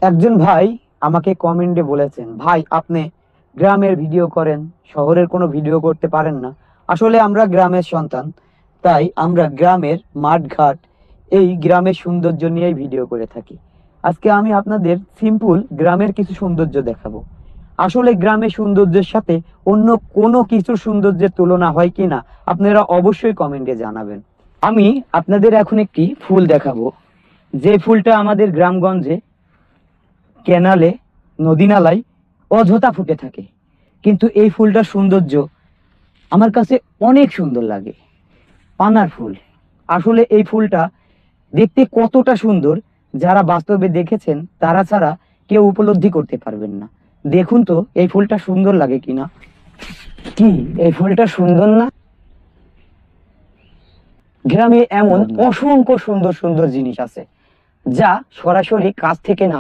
একজন ভাই আমাকে কমেন্টে বলেছেন, ভাই আপনি গ্রামের ভিডিও করেন, শহরের কোনো ভিডিও করতে পারেন না। আসলে আমরা গ্রামের সন্তান, তাই আমরা গ্রামের মাঠঘাট, এই গ্রামের সৌন্দর্য নিয়েই ভিডিও করে থাকি। আজকে আমি আপনাদের সিম্পল গ্রামের কিছু সৌন্দর্য দেখাবো। আসলে গ্রামের সৌন্দর্যের সাথে অন্য কোনো কিছুর সৌন্দর্যের তুলনা হয় কিনা আপনারা অবশ্যই কমেন্টে জানাবেন। আমি আপনাদের এখন একটি ফুল দেখাবো, যে ফুলটা আমাদের গ্রামগঞ্জে ক্যানালে, নদী নালায় অযথা ফুটে থাকে, কিন্তু এই ফুলটার সৌন্দর্য আমার কাছে অনেক সুন্দর লাগে। পানার ফুল। আসলে এই ফুলটা দেখতে কতটা সুন্দর, যারা বাস্তবে দেখেছেন তারা ছাড়া কেউ উপলব্ধি করতে পারবেন না। দেখুন তো এই ফুলটা সুন্দর লাগে কিনা। কি এই ফুলটা সুন্দর না? গ্রামে এমন অসংখ্য সুন্দর সুন্দর জিনিস আছে যা সরাসরি কাছ থেকে না